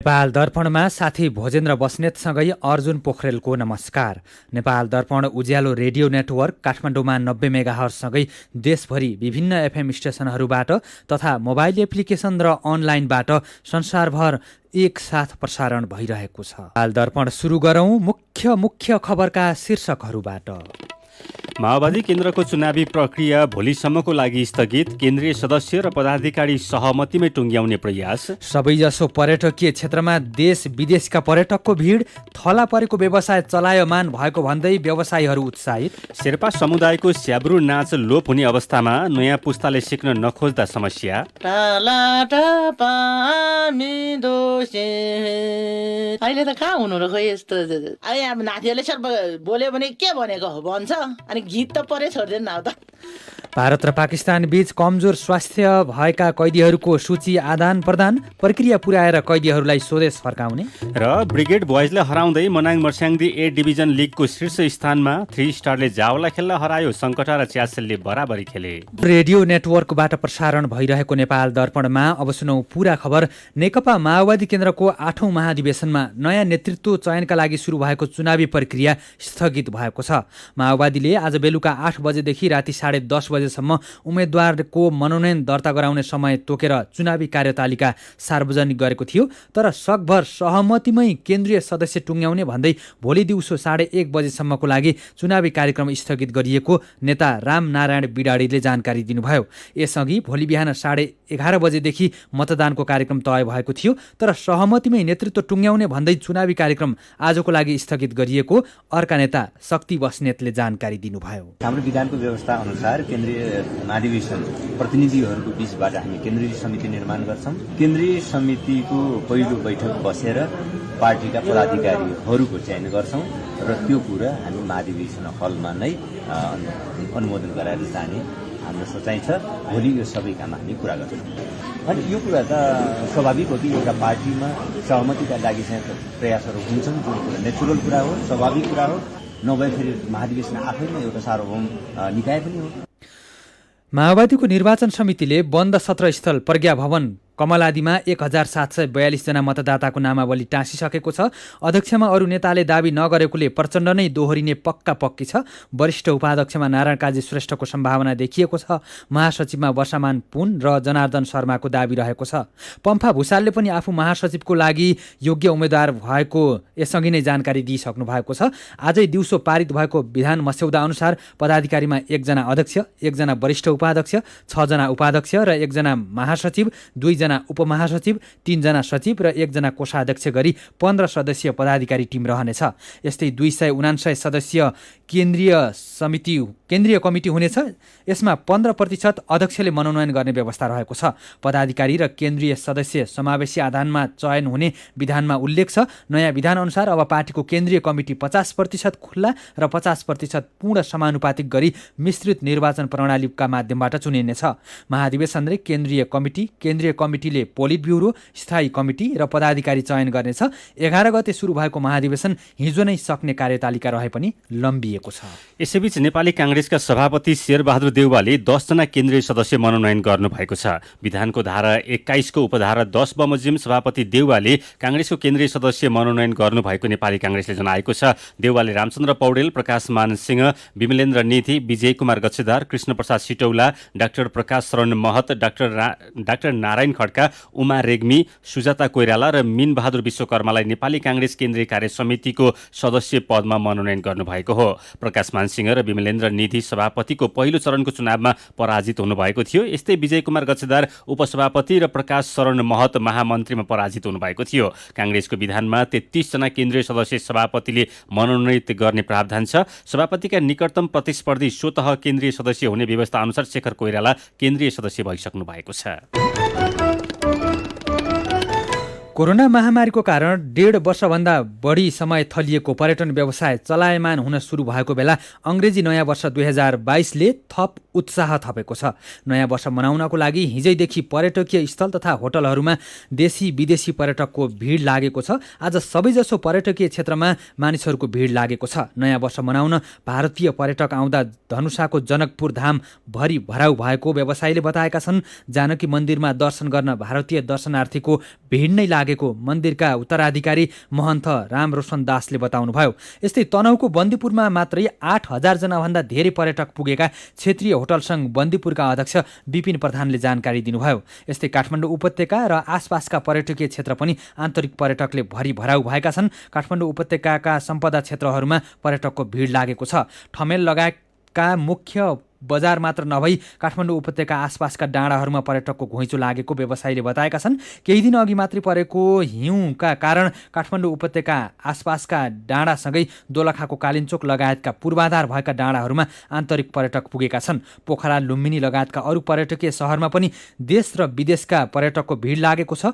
नेपाल दर्पणमा साथी भोजेन्द्र बस्नेतसँगै अर्जुन पोखरेलको नमस्कार। नेपाल दर्पण उज्यालो रेडियो नेटवर्क काठमाडौँमा 90 मेगाहर्जसँगै देशभरि विभिन्न एफएम स्टेसनहरूबाट तथा मोबाइल एप्लिकेसन र अनलाइनबाट संसारभर एकसाथ प्रसारण भइरहेको छ। नेपाल दर्पण सुरु गरौँ मुख्य खबरका शीर्षकहरूबाट। माओवादी केन्द्रको चुनावी प्रक्रिया भोलिसम्मको लागि स्थगित, केन्द्रीय सदस्य र पदाधिकारी सहमतिमै टुङ्ग्याउने प्रयास। सबैजसो पर्यटकीय क्षेत्रमा देश विदेशका पर्यटकको भिड, थला परेको व्यवसाय चलायमान भएको भन्दै व्यवसायीहरू उत्साहित। शेर्पा समुदायको स्याब्रु नाच लोप हुने अवस्थामा नयाँ पुस्ताले सिक्न नखोज्दा समस्या। अहिले त कहाँ हुनु र, खै यस्तो अब नातिहरूले सर बोल्यो भने के भनेको हो भन्छ, अनि गीत त परे छोड्दैन न त। भारत र पाकिस्तान बीच कमजोर स्वास्थ्य भएका कैदीहरूको सूची आदान प्रदान, प्रक्रिया पुर्याएर कैदीहरूलाई स्वदेश फर्काउने। र ब्रिगेड बोइजले हराउँदै मनाङ मर्स्याङ्दी ए डिभिजन लिगको शीर्ष स्थानमा, 3 स्टारले जावला खेल्न हरायो, सङ्कटा र च्यासेलले बराबरी खेले। रेडियो नेटवर्कबाट प्रसारण भइरहेको नेपाल दर्पणमा अब सुनौ पूरा खबर। नेकपा माओवादी केन्द्रको 8औं महाधिवेशनमा नयाँ नेतृत्व चयनका लागि सुरु भएको चुनावी प्रक्रिया स्थगित भएको छ। माओवादीले आज बेलुका 8 बजेदेखि राति 10:30 बजेसम्म उम्मेद्वारको मनोनयन दर्ता गराउने समय तोकेर चुनावी कार्यतालिका सार्वजनिक गरेको थियो। तर सकभर सहमतिमै केन्द्रीय सदस्य टुङ्ग्याउने भन्दै भोलि दिउँसो 1:30 बजेसम्मको लागि चुनावी कार्यक्रम स्थगित गरिएको नेता रामनारायण बिडाडीले जानकारी दिनुभयो। यसअघि भोलि बिहान 11:30 बजेदेखि मतदानको कार्यक्रम तय भएको थियो। तर सहमतिमै नेतृत्व टुङ्ग्याउने भन्दै चुनावी कार्यक्रम आजको लागि स्थगित गरिएको अर्का नेता शक्ति बस्नेतले जानकारी दिनुभयो। हाम्रो विधानको व्यवस्था अनुसार केन्द्रीय महाधिवेशन प्रतिनिधिहरूको बीचबाट हामी केन्द्रीय समिति निर्माण गर्छौँ। केन्द्रीय समितिको पहिलो बैठक बसेर पार्टीका पदाधिकारीहरूको चयन गर्छौँ र त्यो कुरा हामी महाधिवेशन हलमा नै अनुमोदन गराएर जाने हाम्रो सोचाइ छ। भोलि यो सबै काम हामी पुरा गर्छौँ। अनि यो कुरा त स्वाभाविक हो कि एउटा पार्टीमा सहमतिका लागि चाहिँ प्रयासहरू हुन्छन्, जुन कुरा नेचुरल कुरा हो, स्वाभाविक कुरा हो। नभए फेरि महाधिवेशन आफैमा एउटा सार्वभौम निकाय पनि हो। माओवादीको निर्वाचन समितिले बन्द सत्र स्थल प्रज्ञा भवन कमलादीमा 1742 जना मतदाताको नामावली टाँसिसकेको छ। अध्यक्षमा अरू नेताले दाबी नगरेकोले प्रचण्ड नै दोहोरिने पक्की छ। वरिष्ठ उपाध्यक्षमा नारायण काजी श्रेष्ठको सम्भावना देखिएको छ। महासचिवमा वर्षमान पुन र जनार्दन शर्माको दाबी रहेको छ। पम्फा भूषालले पनि आफू महासचिवको लागि योग्य उम्मेद्वार भएको यसअघि नै जानकारी दिइसक्नु भएको छ। आजै दिउँसो पारित भएको विधान मस्यौदा अनुसार पदाधिकारीमा 1 जना अध्यक्ष, 1 जना वरिष्ठ उपाध्यक्ष, 6 जना उपाध्यक्ष र 1 जना महासचिव, 2 जना उपमहासचिव, 3 जना सचिव र 1 जना कोषाध्यक्ष गरी 15 सदस्यीय पदाधिकारी टिम रहनेछ। यस्तै 249 सदस्यीय केन्द्रीय कमिटी हुनेछ। यसमा 15% अध्यक्षले मनोनयन गर्ने व्यवस्था रहेको छ। पदाधिकारी र केन्द्रीय सदस्य समावेशी आधारमा चयन हुने विधानमा उल्लेख छ। नयाँ विधान अनुसार अब पार्टीको केन्द्रीय कमिटी 50% खुल्ला र 50% पूर्ण समानुपातिक गरी मिश्रित निर्वाचन प्रणालीका माध्यमबाट चुनिनेछ। महाधिवेशनले केन्द्रीय कमिटीले पोलिट ब्युरो, स्थायी कमिटी र पदाधिकारी चयन गर्नेछ। 11 गते सुरु भएको महाधिवेशन हिजो नै सक्ने कार्यतालिका रहे पनि लम्बिएको छ। यसैबीच नेपाली काङ्ग्रेसका सभापति शेरबहादुर देउवाले 10 जना केन्द्रीय सदस्य मनोनयन गर्नुभएको छ। विधानको धारा 21 को उपधारा 10 बमोजिम सभापति देउवाले काङ्ग्रेसको केन्द्रीय सदस्य मनोनयन गर्नुभएको नेपाली काङ्ग्रेसले जनाएको छ। देउवाले रामचन्द्र पौडेल, प्रकाशमान सिंह, विमलेन्द्र निधि, विजय कुमार गच्छेदार, कृष्णप्रसाद सिटौला, डाक्टर प्रकाश शरण महत, डाक्टर नारायण खड्का, उमा रेग्मी, सुजाता कोइराला र मीन बहादुर विश्वकर्मालाई नेपाली काङ्ग्रेस केन्द्रीय कार्य समितिको सदस्य पदमा मनोनयन गर्नुभएको हो। प्रकाशमान सिंह र विमलेन्द्र निधि सभापतिको पहिलो चरणको चुनावमा पराजित हुनुभएको थियो। यस्तै विजय कुमार गच्छेदार उपसभापति र प्रकाश शरण महत महामन्त्रीमा पराजित हुनुभएको थियो। काङ्ग्रेसको विधानमा 33 जना केन्द्रीय सदस्य सभापतिले मनोनित गर्ने प्रावधान छ। सभापतिका निकटतम प्रतिस्पर्धी स्वतः केन्द्रीय सदस्य हुने व्यवस्था अनुसार शेखर कोइराला केन्द्रीय सदस्य भइसक्नु भएको छ। कोरोना महामारीको कारण 1.5 वर्षभन्दा बढी समय थलिएको पर्यटन व्यवसाय चलायमान हुन सुरु भएको बेला अङ्ग्रेजी नयाँ वर्ष 2022ले थप उत्साह थपेको छ। नयाँ वर्ष मनाउनको लागि हिजैदेखि पर्यटकीय स्थल तथा होटलहरूमा देशी विदेशी पर्यटकको भिड लागेको छ। आज सबैजसो पर्यटकीय क्षेत्रमा मानिसहरूको भिड लागेको छ। नयाँ वर्ष मनाउन भारतीय पर्यटक आउँदा धनुषाको जनकपुर धाम भरि भराउ भएको व्यवसायीले बताएका छन्। जानकी मन्दिरमा दर्शन गर्न भारतीय दर्शनार्थीको भिड नै लागेको मन्दिरका उत्तराधिकारी महन्त रामरोशन दासले बताउनुभयो। यस्तै तनहुँको बन्दीपुरमा मात्रै 8,000 जनाभन्दा धेरै पर्यटक पुगेका क्षेत्रीय होटल सङ्घ बन्दीपुरका अध्यक्ष विपिन प्रधानले जानकारी दिनुभयो। यस्तै काठमाडौँ उपत्यका र आसपासका पर्यटकीय क्षेत्र पनि आन्तरिक पर्यटकले भरिभराउ भएका छन्। काठमाडौँ उपत्यकाका सम्पदा क्षेत्रहरूमा पर्यटकको भिड लागेको छ। ठमेल लगायतका मुख्य बजार मात्र नभई काठमाडौँ उपत्यका आसपासका डाँडाहरूमा पर्यटकको घुइँचो लागेको व्यवसायीले बताएका छन्। केही दिन अघि मात्रै परेको हिउँका कारण काठमाडौँ उपत्यका आसपासका डाँडासँगै दोलखाको कालिन्चोक लगायतका पूर्वाधार भएका डाँडाहरूमा आन्तरिक पर्यटक पुगेका छन्। पोखरा, लुम्बिनी लगायतका अरू पर्यटकीय सहरमा पनि देश र विदेशका पर्यटकको भिड लागेको छ।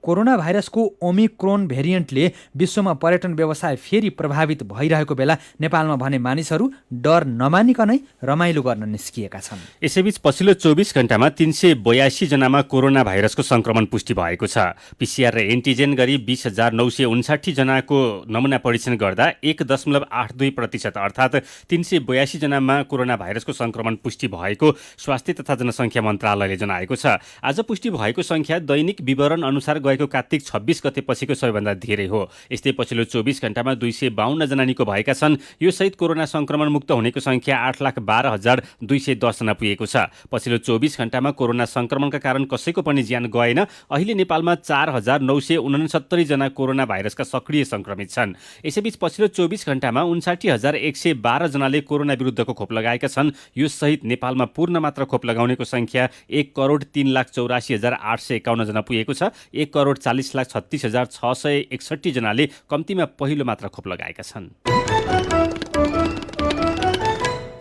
कोरोना भाइरसको ओमिक्रोन भेरिएन्टले विश्वमा पर्यटन व्यवसाय फेरि प्रभावित भइरहेको बेला नेपालमा भने मानिसहरू डर नमानिकनै रमाइलो गर्न निस्किएका छन्। यसैबीच पछिल्लो 24 घण्टामा 382 जनामा कोरोना भाइरसको संक्रमण पुष्टि भएको छ। पीसीआर र एन्टिजेन गरी 20,959 जनाको नमुना परीक्षण गर्दा 1.82% अर्थात् 382 जनामा कोरोना भाइरसको संक्रमण पुष्टि भएको स्वास्थ्य तथा जनसङ्ख्या मन्त्रालयले जनाएको छ। आज पुष्टि भएको संख्या दैनिक विवरण अनुसार गएको कार्तिक 26 गते पछिको सबैभन्दा धेरै हो। यस्तै पछिल्लो 24 घण्टामा 252 जना निको भएका छन्। यो सहित कोरोना संक्रमण मुक्त हुनेको संख्या 8,12,210 जना पुगेको छ। पछिल्लो 24 घण्टामा कोरोना संक्रमणका कारण कसैको पनि ज्यान गएन। अहिले नेपालमा 4,969 जना कोरोना भाइरसका सक्रिय संक्रमित छन्। यसैबीच पछिल्लो 24 घण्टामा 59,112 जनाले कोरोना विरुद्धको खोप लगाएका छन्। यो सहित नेपालमा पूर्ण मात्रा खोप लगाउनेको संख्या 1,03,84,851 जना पुगेको छ। 1,40,36,661 जनाले कम्तीमा पहिलो मात्रा खोप लगाएका छन्।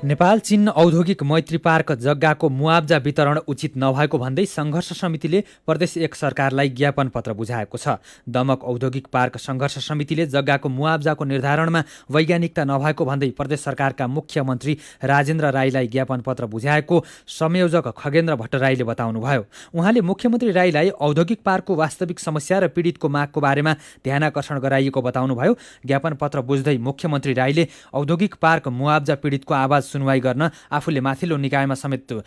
नेपाल चीन औद्योगिक मैत्री पार्क जग्गाको मुआब्जा वितरण उचित नभएको भन्दै सङ्घर्ष समितिले प्रदेश 1 सरकारलाई ज्ञापन पत्र बुझाएको छ। दमक औद्योगिक पार्क सङ्घर्ष समितिले जग्गाको मुआब्जाको निर्धारणमा वैज्ञानिकता नभएको भन्दै प्रदेश सरकारका मुख्यमन्त्री राजेन्द्र राईलाई ज्ञापन पत्र बुझाएको संयोजक खगेन्द्र भट्टराईले बताउनुभयो। उहाँले मुख्यमन्त्री राईलाई औद्योगिक पार्कको वास्तविक समस्या र पीडितको मागको बारेमा ध्यानाकर्षण गराइएको बताउनुभयो। ज्ञापन पत्र बुझ्दै मुख्यमन्त्री राईले औद्योगिक पार्क मुआब्जा पीडितको आवाज सुनवाई गर्न आफूले माथिल्लो निकायमा समेत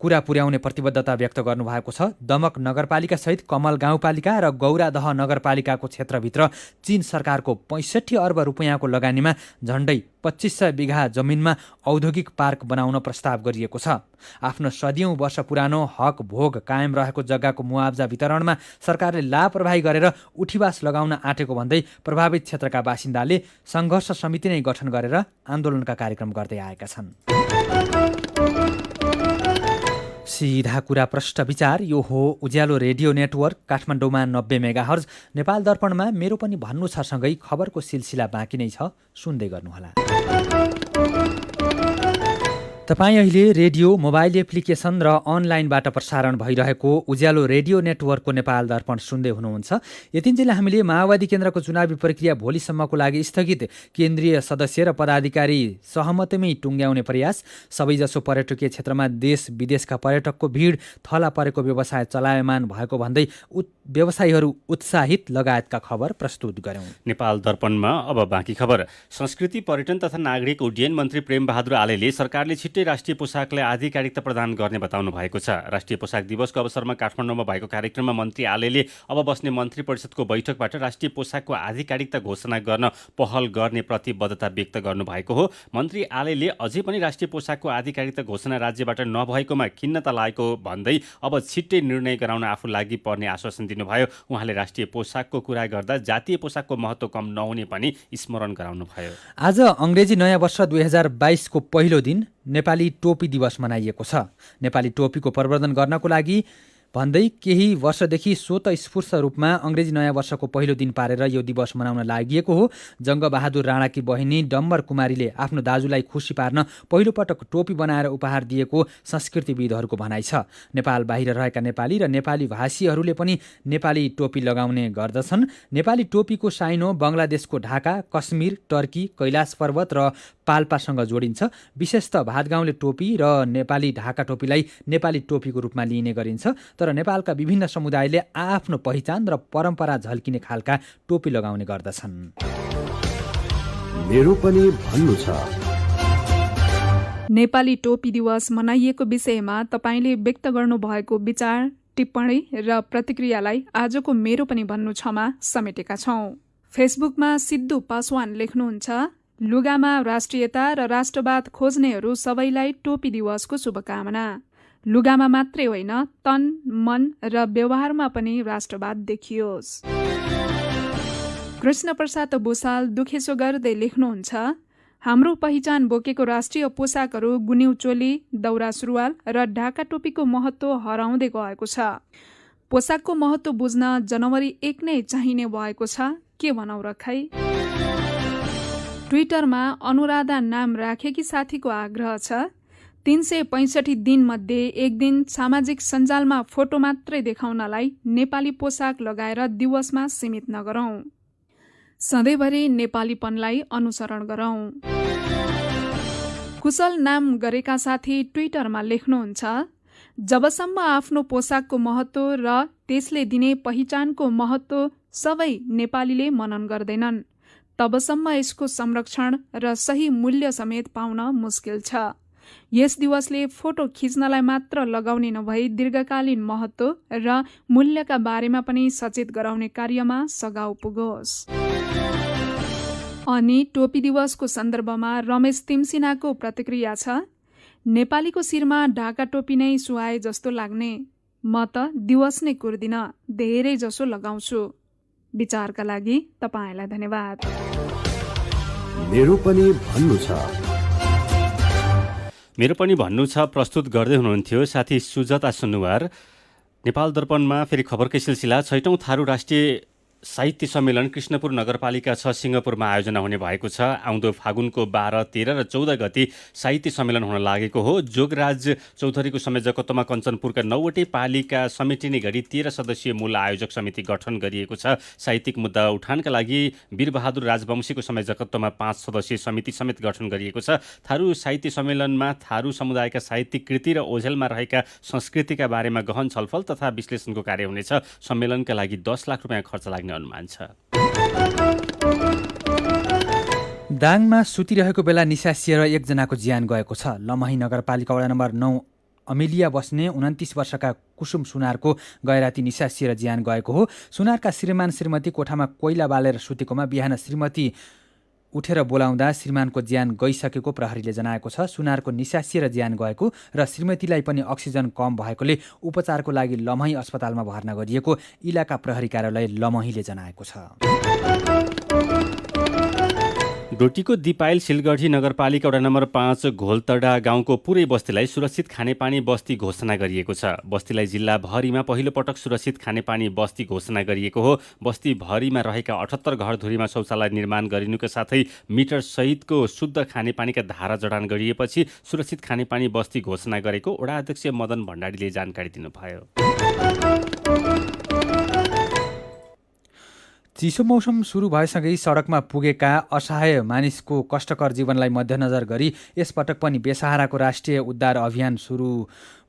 कुरा पुर्याउने प्रतिबद्धता व्यक्त गर्नुभएको छ। दमक नगरपालिका सहित कमल गाउँपालिका र गौरादह नगरपालिकाको क्षेत्रभित्र चीन सरकारको 65 अर्ब रुपियाँको लगानीमा झण्डै 2500 बिघा जमिनमा औद्योगिक पार्क बनाउन प्रस्ताव गरिएको छ। आफ्नो सदियौं वर्ष पुरानो हक भोग कायम रहेको जग्गाको मुआब्जा वितरणमा सरकारले लापरवाही गरेर उठीवास लगाउन आँटेको भन्दै प्रभावित क्षेत्रका बासिन्दाले सङ्घर्ष समिति नै गठन गरेर आन्दोलनका कार्यक्रम गर्दै आएका छन्। सीधा कुरा प्रष्ट विचार यो हो उज्यालो रेडियो नेटवर्क काठमाडौँमा 90 मेगाहर्ज। नेपाल दर्पणमा मेरो पनि भन्नु छ सँगै खबरको सिलसिला बाँकी नै छ, सुन्दै गर्नुहोला। तपाईँ अहिले रेडियो, मोबाइल एप्लिकेसन र अनलाइनबाट प्रसारण भइरहेको उज्यालो रेडियो नेटवर्कको नेपाल दर्पण सुन्दै हुनुहुन्छ। यतिन्जेल हामीले माओवादी केन्द्रको चुनावी प्रक्रिया भोलिसम्मको लागि स्थगित, केन्द्रीय सदस्य र पदाधिकारी सहमतिमै टुङ्ग्याउने प्रयास, सबैजसो पर्यटकीय क्षेत्रमा देश विदेशका पर्यटकको भिड, थला परेको व्यवसाय चलायमान भएको भन्दै व्यवसायीहरू उत्साहित लगायतका खबर प्रस्तुत गर्यौं। नेपाल दर्पणमा अब बाँकी खबर। संस्कृति, पर्यटन तथा नागरिक उड्डयन मन्त्री प्रेमबहादुर आलेले सरकारले छिट्टै राष्ट्रिय पोसाकलाई आधिकारिकता प्रदान गर्ने बताउनु भएको छ। राष्ट्रिय पोसाक दिवसको अवसरमा काठमाडौँमा भएको कार्यक्रममा मन्त्री आलेले अब बस्ने मन्त्री परिषदको बैठकबाट राष्ट्रिय पोसाकको आधिकारिकता घोषणा गर्न पहल गर्ने प्रतिबद्धता व्यक्त गर्नुभएको हो। मन्त्री आलेले अझै पनि राष्ट्रिय पोसाकको आधिकारिकता घोषणा राज्यबाट नभएकोमा खिन्नता लागेको भन्दै अब छिट्टै निर्णय गराउन आफू लागि पर्ने आश्वासन दिनुभयो। उहाँले राष्ट्रिय पोसाकको कुरा गर्दा जातीय पोसाकको महत्त्व कम नहुने पनि स्मरण गराउनुभयो। आज अङ्ग्रेजी नयाँ वर्ष 2022 को पहिलो दिन नेपाली टोपी दिवस मनाइएको छ। नेपाली टोपीको प्रवर्धन गर्नको लागि भन्दै केही वर्षदेखि स्वतस्फूर्त रूपमा अङ्ग्रेजी नयाँ वर्षको पहिलो दिन पारेर यो दिवस मनाउन लागिएको हो। जङ्गबहादुर राणाकी बहिनी डम्बर कुमारीले आफ्नो दाजुलाई खुसी पार्न पहिलोपटक टोपी बनाएर उपहार दिएको संस्कृतिविदहरूको भनाइ छ। नेपाल बाहिर रहेका नेपाली र नेपाली भाषीहरूले पनि नेपाली टोपी लगाउने गर्दछन्। नेपाली टोपीको साइनो बङ्गलादेशको ढाका, कश्मीर, टर्की, कैलाश पर्वत र पाल्पासँग जोडिन्छ। विशेषतः भातगाउँले टोपी र नेपाली ढाका टोपीलाई नेपाली टोपीको रूपमा लिइने गरिन्छ। तर नेपालका विभिन्न समुदायले आफ्नो पहिचान र परम्परा झल्किने खालका टोपी लगाउने गर्दछन्। मेरो पनि भन्नु छ। नेपाली टोपी दिवस मनाइएको विषयमा तपाईले व्यक्त गर्नुभएको विचार टिप्पणी र प्रतिक्रियालाई आजको मेरो पनि भन्नु छमा समेटेका छौं। फेसबुकमा सिद्धु पासवान लेख्नुहुन्छ, लुगामा राष्ट्रियता र राष्ट्रवाद खोज्नेहरू सबैलाई टोपी दिवसको शुभकामना। लुगामा मात्रै होइन, तन, मन र व्यवहारमा पनि राष्ट्रवाद देखियोस्। कृष्ण प्रसाद भूषाल दुखेसो गर्दै लेख्नुहुन्छ, हाम्रो पहिचान बोकेको राष्ट्रिय पोसाकहरू गुन्यु चोली, दौरा सुरुवाल र ढाका टोपीको महत्त्व हराउँदै गएको छ। पोसाकको महत्त्व बुझ्न जनवरी 1 नै चाहिने भएको छ, के भनौँ र खै। ट्विटरमा अनुराधा नाम राखेकी साथीको आग्रह छ, 365 दिनमध्ये एक दिन सामाजिक सञ्जालमा फोटो मात्रै देखाउनलाई नेपाली पोसाक लगाएर दिवसमा सीमित नगरौं। सधैँभरि नेपालीपनलाई अनुसरण गरौं। कुशल नाम गरेका साथी ट्विटरमा लेख्नुहुन्छ, जबसम्म आफ्नो पोसाकको महत्त्व र त्यसले दिने पहिचानको महत्त्व सबै नेपालीले मनन गर्दैनन्, तबसम्म यसको संरक्षण र सही मूल्य समेत पाउन मुस्किल छ। यस दिवसले फोटो खिच्नलाई मात्र लगाउने नभई दीर्घकालीन महत्त्व र मूल्यका बारेमा पनि सचेत गराउने कार्यमा सघाउ पुगोस्। अनि टोपी दिवसको सन्दर्भमा रमेश तिमसिनाको प्रतिक्रिया छ, नेपालीको शिरमा ढाका टोपी नै सुहाए जस्तो लाग्ने, म त दिवस नै कुर्दिन, धेरै जसो लगाउँछु। विचारका लागि तपाईलाई धन्यवाद। मेरो पनि भन्नु छ। मेरो पनि भन्नु छ प्रस्तुत गर्दै हुनुहुन्थ्यो साथी सुजता सुनुवार। नेपाल दर्पणमा फेरि खबरकै सिलसिला। 6औं थारू राष्ट्रिय साहित्य सम्मेलन कृष्णपुर नगरपालिका 6 सिंहपुरमा आयोजना हुने भएको छ। आउँदो फागुनको 12, 13 र 14 गति साहित्य सम्मेलन हुन लागेको हो। जोगराज चौधरीको संयोजकत्वमा कञ्चनपुरका 9वटै पालिका समेटिने गरी 13 सदस्यीय मूल आयोजक समिति गठन गरिएको छ। साहित्यिक मुद्दा उठानका लागि वीरबहादुर राजवंशीको संयोजकत्वमा 5 सदस्यीय समिति समेत गठन गरिएको छ। थारू साहित्य सम्मेलनमा थारू समुदायका साहित्यिक कृति र ओझेलमा रहेका संस्कृतिका बारेमा गहन छलफल तथा विश्लेषणको कार्य हुनेछ। सम्मेलनका लागि 10 लाख रुपियाँ खर्च लाग्ने अनुमान छ। दाङमा सुतिरहेको बेला निसासिएर एकजनाको ज्यान गएको छ। लमही नगरपालिका वडा नम्बर 9 अमेलिया बस्ने 29 वर्षका कुसुम सुनारको गैराती निसासिएर ज्यान गएको हो। सुनारका श्रीमान श्रीमती कोठामा कोइला बालेर सुतेकोमा बिहान श्रीमती उठेर बोलाउँदा श्रीमानको ज्यान गइसकेको प्रहरीले जनाएको छ। सुनारको निसासिएर ज्यान गएको र श्रीमतीलाई पनि अक्सिजन कम भएकोले उपचारको लागि लमही अस्पतालमा भर्ना गरिएको इलाका प्रहरी कार्यालय लमहीले जनाएको छ। डोटीको दिपाइल सिलगढी नगरपालिका वडा नम्बर 5 घोलतडा गाउँको पुरै बस्तीलाई सुरक्षित खानेपानी बस्ती घोषणा गरिएको छ। बस्तीलाई जिल्लाभरिमा पहिलो पटक सुरक्षित खानेपानी बस्ती घोषणा गरिएको हो। बस्तीभरिमा रहेका 78 घरधुरीमा शौचालय निर्माण गरिनुका साथै मिटर सहितको शुद्ध खानेपानीका धारा जडान गरिएपछि सुरक्षित खानेपानी बस्ती घोषणा गरेको वडा अध्यक्ष मदन भण्डारीले जानकारी दिनुभयो। चिसो मौसम सुरु भएसँगै सडकमा पुगेका असहाय मानिसको कष्टकर जीवनलाई मध्यनजर गरी यसपटक पनि बेसहाराको राष्ट्रिय उद्धार अभियान सुरु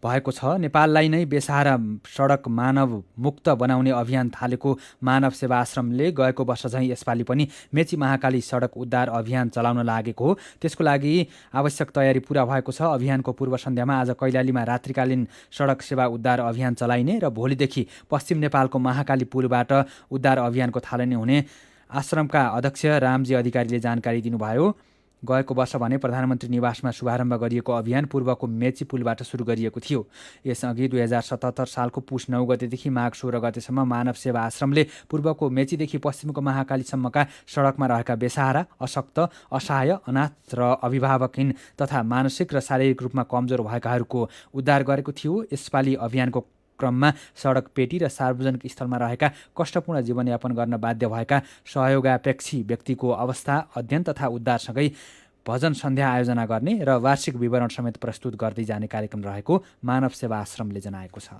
भएको छ। नेपाललाई नै बेसहारा सडक मानव मुक्त बनाउने अभियान थालेको मानव सेवा आश्रमले गएको वर्ष झैँ यसपालि पनि मेची महाकाली सडक उद्धार अभियान चलाउन लागेको हो। त्यसको लागि आवश्यक तयारी पूरा भएको छ। अभियानको पूर्व सन्ध्यामा आज कैलालीमा रात्रिकालीन सडक सेवा उद्धार अभियान चलाइने र भोलिदेखि पश्चिम नेपालको महाकाली पुलबाट उद्धार अभियानको थालनी हुने आश्रमका अध्यक्ष रामजी अधिकारीले जानकारी दिनुभयो। गएको वर्ष भने प्रधानमन्त्री निवासमा शुभारम्भ गरिएको अभियान पूर्वको मेची पुलबाट सुरु गरिएको थियो। यसअघि 2077 सालको पुष 9 गतेदेखि माघ 16 गतेसम्म मानव सेवा आश्रमले पूर्वको मेचीदेखि पश्चिमको महाकालीसम्मका सडकमा रहेका बेसहारा, अशक्त, असहाय, अनाथ र अभिभावकहीन तथा मानसिक र शारीरिक रूपमा कमजोर भएकाहरूको उद्धार गरेको थियो। यसपालि अभियानको क्रममा सडक पेटी र सार्वजनिक स्थलमा रहेका कष्टपूर्ण जीवनयापन गर्न बाध्य भएका सहयोगापेक्षी व्यक्तिको अवस्था अध्ययन तथा उद्धारसँगै भजन सन्ध्या आयोजना गर्ने र वार्षिक विवरण समेत प्रस्तुत गर्दै जाने कार्यक्रम रहेको मानव सेवा आश्रमले जनाएको छ।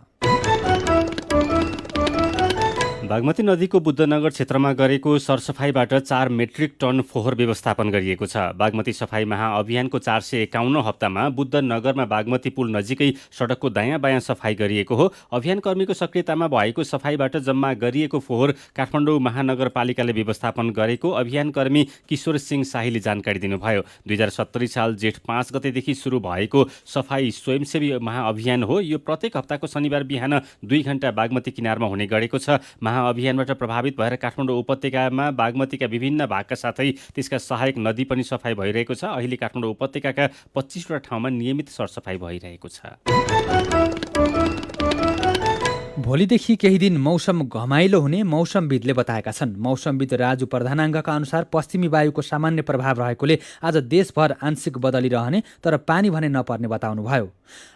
बागमती नदीको बुद्धनगर क्षेत्रमा गरेको सरसफाइबाट 4 मेट्रिक टन फोहोर व्यवस्थापन गरिएको छ। बागमती सफाई महाअभियानको 451 हप्तामा बुद्धनगरमा बागमती पुल नजिकै सडकको दायाँ बायाँ सफाई गरिएको हो। अभियानकर्मीको सक्रियतामा भएको सफाइबाट जम्मा गरिएको फोहोर काठमाडौँ महानगरपालिकाले व्यवस्थापन गरेको अभियानकर्मी किशोर सिंह शाहीले जानकारी दिनुभयो। 2070 साल जेठ 5 गतेदेखि सुरु भएको सफाई स्वयंसेवी महाअभियान हो। यो प्रत्येक हप्ताको शनिबार बिहान 2 घण्टा बागमती किनारमा हुने गरेको छ। महाअभियानबाट प्रभावित भएर काठमाडौँ उपत्यकामा बागमतीका विभिन्न भागका साथै त्यसका सहायक नदी पनि सफाई भइरहेको छ। अहिले काठमाडौँ उपत्यकाका 25वटा ठाउँमा नियमित सरसफाई भइरहेको छ। भोलिदेखि केही दिन मौसम घमाइलो हुने मौसमविदले बताएका छन्। मौसमविद राजु प्रधानाङ्गका अनुसार पश्चिमी वायुको सामान्य प्रभाव रहेकोले आज देशभर आंशिक बदली रहने तर पानी भने नपर्ने बताउनुभयो।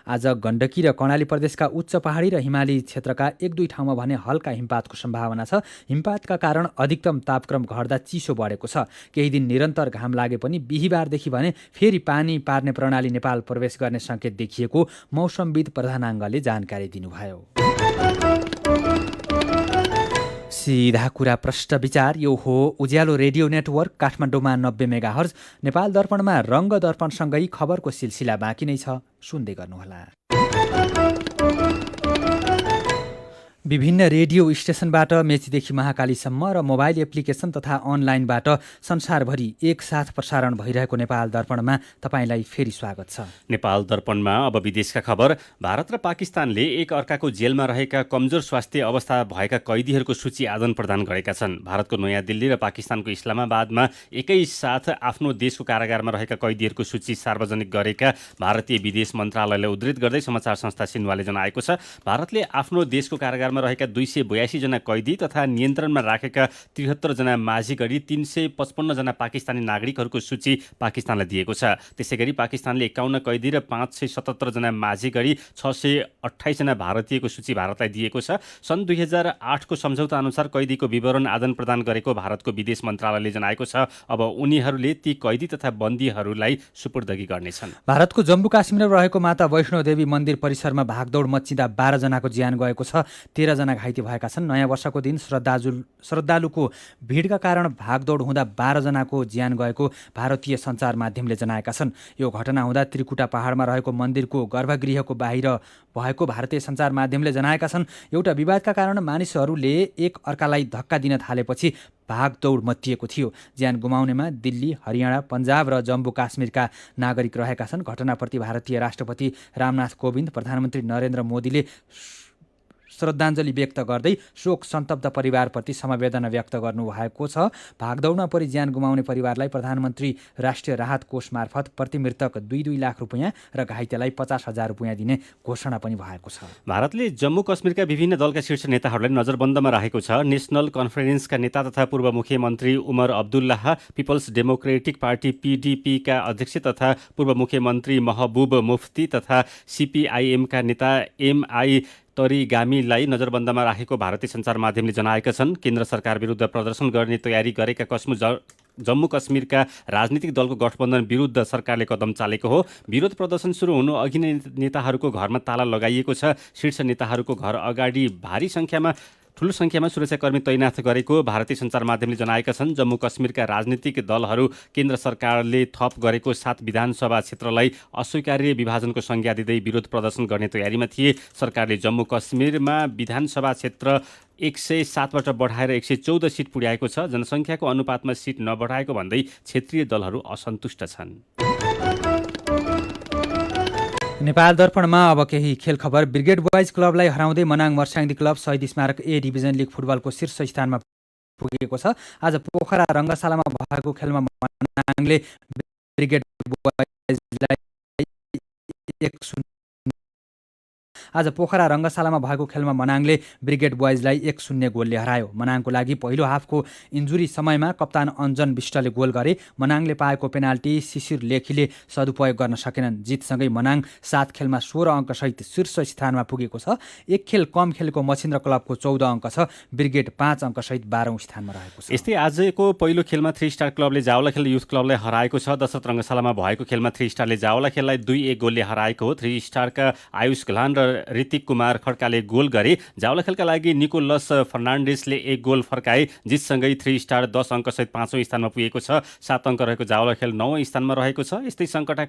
आज गण्डकी र कर्णाली प्रदेशका उच्च पहाडी र हिमाली क्षेत्रका 1-2 ठाउँमा भने हल्का हिमपातको सम्भावना छ। हिमपातका कारण अधिकतम तापक्रम घट्दा चिसो बढेको छ। केही दिन निरन्तर घाम लागे पनि बिहिबारदेखि भने फेरि पानी पार्ने प्रणाली नेपाल प्रवेश गर्ने सङ्केत देखिएको मौसमविद प्रधानाङ्गले जानकारी दिनुभयो। सीधा कुरा प्रष्ट विचार यो हो उज्यालो रेडियो नेटवर्क काठमाडौँमा 90 मेगाहर्ज, नेपाल दर्पणमा रङ्ग दर्पणसँगै खबरको सिलसिला बाँकी नै छ, सुन्दै गर्नुहोला। विभिन्न रेडियो स्टेशनबाट मेचीदेखि महाकालीसम्म र मोबाइल एप्लिकेसन तथा अनलाइनबाट संसारभरि एकसाथ प्रसारण भइरहेको नेपाल दर्पणमा तपाईँलाई फेरि स्वागत छ। नेपाल दर्पणमा अब विदेशका खबर। भारत र पाकिस्तानले एक अर्काको जेलमा रहेका कमजोर स्वास्थ्य अवस्था भएका कैदीहरूको सूची आदान प्रदान गरेका छन्। भारतको नयाँ दिल्ली र पाकिस्तानको इस्लामाबादमा एकैसाथ आफ्नो देशको कारागारमा रहेका कैदीहरूको सूची सार्वजनिक गरेका भारतीय विदेश मन्त्रालयलाई उद्धृत गर्दै समाचार संस्था सिन्हुवाले जनाएको छ। भारतले आफ्नो देशको कारागारमा रहेका 282 जना कैदी तथा नियन्त्रणमा राखेका 73 जना माझी गरी 355 जना पाकिस्तानी नागरिकहरूको सूची पाकिस्तानलाई दिएको छ। त्यसैगरी पाकिस्तानले 51 कैदी र 577 जना माझी गरी 628 जना भारतीयको सूची भारतलाई दिएको छ। सन् 2008 को सम्झौता अनुसार कैदीको विवरण आदान प्रदान गरेको भारतको विदेश मन्त्रालयले जनाएको छ। अब उनीहरूले ती कैदी तथा बन्दीहरूलाई सुपुर्दगी गर्नेछन्। भारतको जम्मू काश्मीरमा रहेको माता वैष्णोदेवी मन्दिर परिसरमा भागदौड मच्चिँदा 12 जनाको ज्यान गएको छ, 13 जना घाइते भएका छन्। नयाँ वर्षको दिन श्रद्धालुको भिडका कारण भागदौड हुँदा 12 जनाको ज्यान गएको भारतीय सञ्चार माध्यमले जनाएका छन्। यो घटना हुँदा त्रिकुटा पहाडमा रहेको मन्दिरको गर्भगृहको बाहिर भएको भारतीय सञ्चार माध्यमले जनाएका छन्। एउटा विवादका कारण मानिसहरूले एक अर्कालाई धक्का दिन थालेपछि भागदौड मच्चिएको थियो। ज्यान गुमाउनेमा दिल्ली, हरियाणा, पन्जाब र जम्मू काश्मीरका नागरिक रहेका छन्। घटनाप्रति भारतीय राष्ट्रपति रामनाथ कोविन्द, प्रधानमन्त्री नरेन्द्र मोदीले श्रद्धाञ्जली व्यक्त गर्दै शोक सन्तप्त परिवारप्रति समवेदना व्यक्त गर्नुभएको छ। भागदौडमा परि ज्यान गुमाउने परिवारलाई प्रधानमन्त्री राष्ट्रिय राहत कोष मार्फत प्रति मृतक 2-2 लाख रुपियाँ र घाइतेलाई 50,000 रुपियाँ दिने घोषणा पनि भएको छ। भारतले जम्मू कश्मीरका विभिन्न दलका शीर्ष नेताहरूलाई नजरबन्दमा राखेको छ। नेसनल कन्फरेन्सका नेता तथा पूर्व मुख्यमन्त्री Omar Abdullah, peoples democratic party PDP का अध्यक्ष तथा पूर्व मुख्यमन्त्री महबुब मुफ्ती तथा CPIM का नेता MI तरिगामीलाई नजरबन्दमा राखेको भारतीय सञ्चार माध्यमले जनाएका छन्। केन्द्र सरकार विरुद्ध प्रदर्शन गर्ने तयारी गरेका जम्मू कश्मीरका राजनीतिक दलको गठबन्धन विरुद्ध सरकारले कदम चालेको हो। विरोध प्रदर्शन सुरु हुनु अघि नै नेताहरूको घरमा ताला लगाइएको छ। शीर्ष नेताहरूको घर अगाडि ठूलो सङ्ख्यामा सुरक्षाकर्मी तैनाथ गरेको भारतीय सञ्चार माध्यमले जनाएका छन्। जम्मू कश्मीरका राजनीतिक दलहरू केन्द्र सरकारले थप गरेको 7 विधानसभा क्षेत्रलाई अस्वीकार्य विभाजनको संज्ञा दिँदै विरोध प्रदर्शन गर्ने तयारीमा थिए। सरकारले जम्मू कश्मीरमा विधानसभा क्षेत्र 107बाट बढाएर 114 सिट पुर्याएको छ। जनसङ्ख्याको अनुपातमा सिट नबढाएको भन्दै क्षेत्रीय दलहरू असन्तुष्ट छन्। नेपाल दर्पणमा अब केही खेल खबर। ब्रिगेड बोइज क्लबलाई हराउँदै मनाङ मर्स्याङ्दी क्लब शहीद स्मारक A डिभिजन लिग फुटबलको शीर्ष स्थानमा पुगेको छ। आज पोखरा रङ्गशालामा भएको खेलमा मनाङले ब्रिगेड बोइजलाई 1-0 गोलले हरायो। मनाङको लागि पहिलो हाफको इन्जुरी समयमा कप्तान अञ्जन विष्टले गोल गरे। मनाङले पाएको पेनाल्टी शिशिर लेखीले सदुपयोग गर्न सकेनन्। जितसँगै मनाङ 7 खेलमा 16 अङ्कसहित शीर्ष स्थानमा पुगेको छ। एक खेल कम खेलेको मछिन्द्र क्लबको 14 अङ्क छ। ब्रिगेड 5 अङ्कसहित 12औं स्थानमा रहेको छ। यस्तै आजको पहिलो खेलमा 3 स्टार क्लबले जावलाखेल युथ क्लबलाई हराएको छ। दशरथ रङ्गशालामा भएको खेलमा 3 स्टारले जावलाखेललाई 2-1 गोलले हराएको हो। 3 स्टारका आयुष घलान र ऋतिक कुमार खड्काले गोल गरे। जावलाखेलका लागि निकोलस फर्नान्डेसले 1 गोल फर्काए। जितसँगै 3 स्टार 10 अङ्कसहित 5औं स्थानमा पुगेको छ। 7 अङ्क रहेको जावलाखेल 9औं स्थानमा रहेको छ। यस्तै सङ्कटा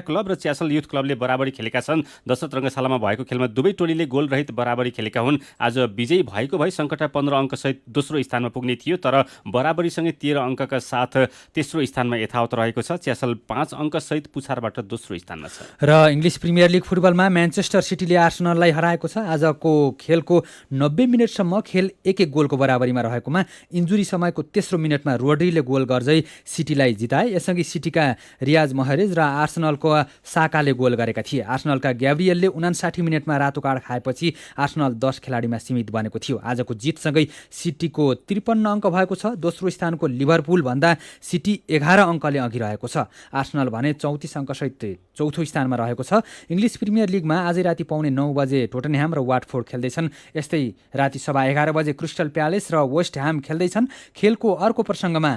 क्लब र च्यासल युथ क्लबले बराबरी खेलेका छन्। दशरथ रङ्गशालामा भएको खेलमा दुवै टोलीले गोल रहित बराबरी खेलेका हुन्। आज विजयी भएको भए सङ्कटा 15 अङ्कसहित दोस्रो स्थानमा पुग्ने थियो, तर बराबरीसँगै 13 अङ्कका साथ तेस्रो स्थानमा यथावत रहेको छ। च्यासल 5 अङ्कसहित पुछारबाट दोस्रो स्थानमा छ। र इङ्ग्लिस प्रिमियर लिग फुटबलमा म्यान्चेस्टर सिटीले आर्सेनललाई हराएको छ। आजको खेलको 90 मिनटसम्म खेल 1-1 गोलको बराबरीमा रहेकोमा इन्जुरी समयको तेस्रो मिनटमा रोड्रीले गोल गर्दै सिटीलाई जिताए। यसअघि सिटीका रियाज महरेज र आर्सेनलको साकाले गोल गरेका थिए। आर्सेनलका ग्याब्रियलले 59 मिनटमा रातो कार्ड खाएपछि आर्सेनल 10 खेलाडीमा सीमित बनेको थियो। आजको जितसँगै सिटीको 53 अङ्क भएको छ। दोस्रो स्थानको लिभरपुल भन्दा सिटी 11 अङ्कले अघि रहेको छ। आर्सेनल भने 34 अङ्कसहित चौथो स्थानमा रहेको छ। इङ्ग्लिस प्रिमियर लिगमा आजै राति 9:15 बजे टोटनह्याम र वाटफोर्ड खेल्दैछन्। यस्तै राति 11:15 बजे क्रिस्टल प्यालेस र वेस्ट ह्याम खेल्दैछन्। खेलको अर्को प्रसङ्गमा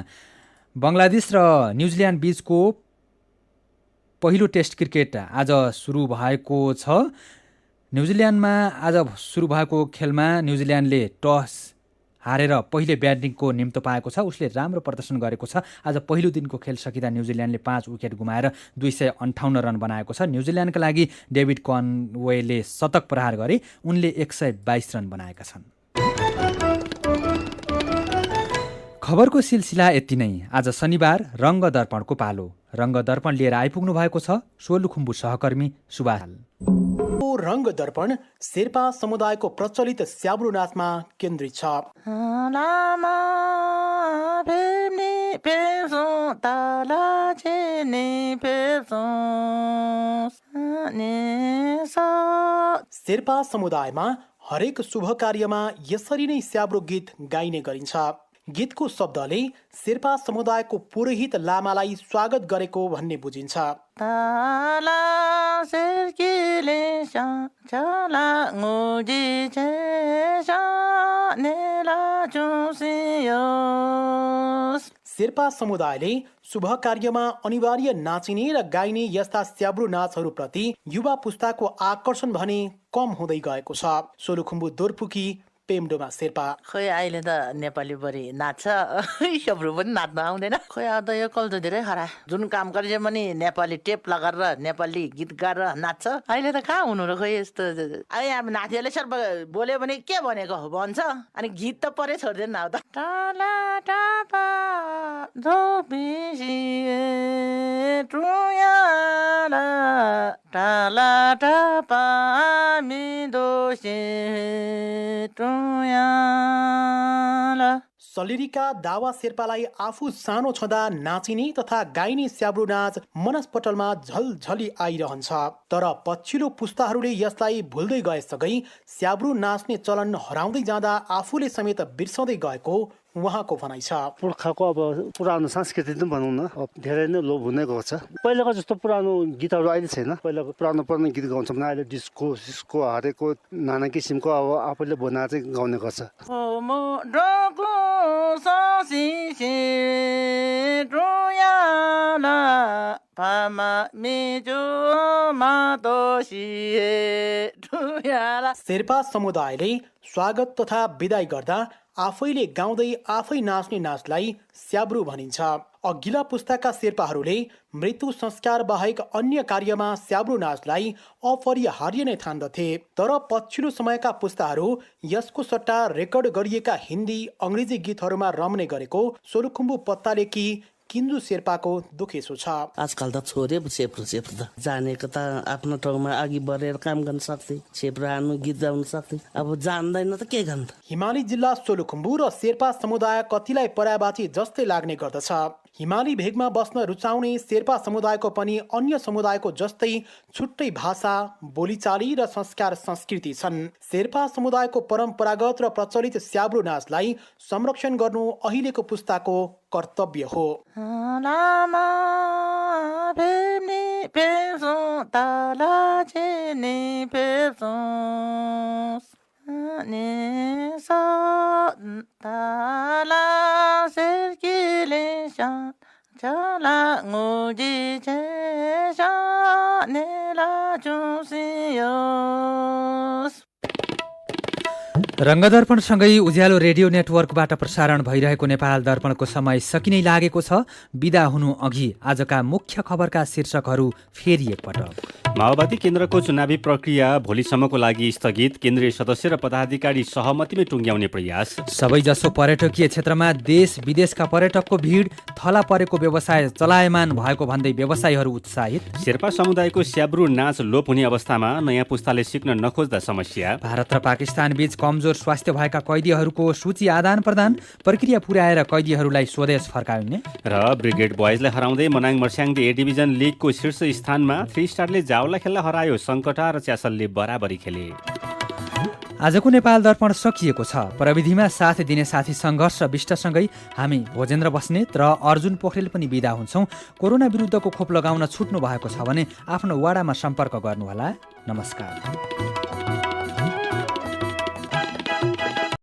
बङ्गलादेश र न्युजिल्यान्ड बीचको पहिलो टेस्ट क्रिकेट आज सुरु भएको छ। न्युजिल्यान्डमा आज सुरु भएको खेलमा न्युजिल्यान्डले टस हारेर पहिले ब्याटिङको निम्तो पाएको छ। उसले राम्रो प्रदर्शन गरेको छ। आज पहिलो दिनको खेल सकिँदा न्युजिल्यान्डले 5 विकेट गुमाएर 258 रन बनाएको छ। न्युजिल्यान्डका लागि डेभिड कनवेले शतक प्रहार गरे। उनले 122 रन बनाएका छन्। खबरको सिलसिला यति नै। आज शनिबार रङ्ग दर्पणको पालो। रङ्ग दर्पण लिएर आइपुग्नु भएको छ सोलुखुम्बु सहकर्मी सुभाष। रङ्ग दर्पण शेर्पा समुदायको प्रचलित स्याब्रो नाचमा केन्द्रित छ। शेर्पा समुदायमा हरेक शुभ कार्यमा यसरी नै स्याब्रो गीत गाइने गरिन्छ। गीतको शब्दले शेर्पा समुदायको पुरोहित लामालाई स्वागत गरेको भन्ने बुझिन्छ। शेर्पा समुदायले शुभ कार्यमा अनिवार्य नाचिने र गाइने यस्ता स्याब्रो नाचहरूप्रति युवा पुस्ताको आकर्षण भने कम हुँदै गएको छ। सोलुखुम्बु दोर्पुकी पेम्डोमा शेर्पा। खोइ अहिले त नेपाली बढी नाच्छ, स्याब्रो पनि नाच्न आउँदैन। खोइ अब त यो कल्चर धेरै खरा। जुन काम गरिन्छ पनि नेपाली टेप लगाएर नेपाली गीत गाएर नाच्छ। अहिले त कहाँ हुनु र खोइ यस्तो। अब नातिहरूले सर बोल्यो भने के भनेको हो भन्छ। अनि गीत त परै छोड्दैन अब त। सलिरीका दावा शेर्पालाई आफू सानो छँदा नाचिने तथा गाइने स्याब्रो नाच मनस्पटलमा झलझली आइरहन्छ। तर पछिल्लो पुस्ताहरूले यसलाई भुल्दै गएसँगै स्याब्रो नाच्ने चलन हराउँदै जाँदा आफूले समेत बिर्सँदै गएको उहाँको भनाइ छ। पुर्खाको अब पुरानो संस्कृति पनि भनौँ न धेरै नै लोप हुँदै गएको छ। पहिलाको जस्तो पुरानो गीतहरू अहिले छैन। पहिलाको पुरानो गीत गाउँछौँ, अहिले डिस्को सिस्को हरेको नाना किसिमको अब आफूले बनाएर चाहिँ गाउने गर्छ। शेर्पा समुदायले स्वागत तथा विदाई गर्दा आफैले गाउँदै आफै नाच्ने नाचलाई स्याब्रो भनिन्छ। अघिल्ला पुस्ताका शेर्पाहरूले मृत्यु संस्कार बाहेक अन्य कार्यमा स्याब्रो नाचलाई अपरिहार्य नै ठान्दथे। तर पछिल्लो समयका पुस्ताहरू यसको सट्टा रेकर्ड गरिएका हिन्दी अङ्ग्रेजी गीतहरूमा रम्ने गरेको सोलुखुम्बु पत्तालेकी किन्जु शेर्पाको दुखेसो छ। आजकल त छोरे छेप्रो त जानेको त आफ्नो ठाउँमा अघि बढेर काम गर्न सक्थे, छेप्रो हान्नु गीत गाउन सक्थे। अब जान्दैन त के गर्नु। हिमाली जिल्ला सोलुखुम्बु र शेर्पा समुदाय कतिलाई पर्यायवाची जस्तै लाग्ने गर्दछ। हिमाली भेगमा बस्न रुचाउने शेर्पा समुदायको पनि अन्य समुदायको जस्तै छुट्टै भाषा, बोलीचाली र संस्कार संस्कृति छन्। शेर्पा समुदायको परम्परागत र प्रचलित स्याब्रो नाचलाई संरक्षण गर्नु अहिलेको पुस्ताको कर्तव्य हो। चुसियोस्। रङ्गदर्पणसँगै उज्यालो रेडियो नेटवर्कबाट प्रसारण भइरहेको नेपाल दर्पणको समय सकिनै लागेको छ। बिदा हुनु अघि आजका मुख्य खबरका शीर्षकहरू फेरि एकपटक। माओवादी केन्द्रको चुनावी प्रक्रिया भोलिसम्मको लागि स्थगित, केन्द्रीय सदस्य र पदाधिकारी सहमतिमै टुङ्ग्याउने प्रयास। सबैजसो पर्यटकीय क्षेत्रमा देश विदेशका पर्यटकको भिड, थला परेको व्यवसाय चलायमान भएको भन्दै व्यवसायीहरू उत्साहित। शेर्पा समुदायको स्याब्रु नाच लोप हुने अवस्थामा नयाँ पुस्ताले सिक्न नखोज्दा समस्या। भारत र पाकिस्तान बीच कमजोर स्वास्थ्य भएका कैदीहरूको सूची आदान प्रदान, प्रक्रिया पुर्याएर कैदीहरूलाई स्वदेश फर्काउने। र ब्रिगेड बोइजलाई हराउँदै मनाङ मर्स्याङदे ए डिभिजन लिगको शीर्ष स्थानमा 3 स्टारले जावला खेल्न हरायो, सङ्कटा र च्यासलले बराबरी खेले। आजको नेपाल दर्पण सकिएको छ। प्रविधिमा साथ दिने साथी सङ्घर्ष विष्टसँगै हामी भोजेन्द्र बस्नेत र अर्जुन पोखरेल पनि बिदा हुन्छौँ। कोरोना विरुद्धको खोप लगाउन छुट्नु भएको छ भने आफ्नो वाडामा सम्पर्क गर्नुहोला। नमस्कार।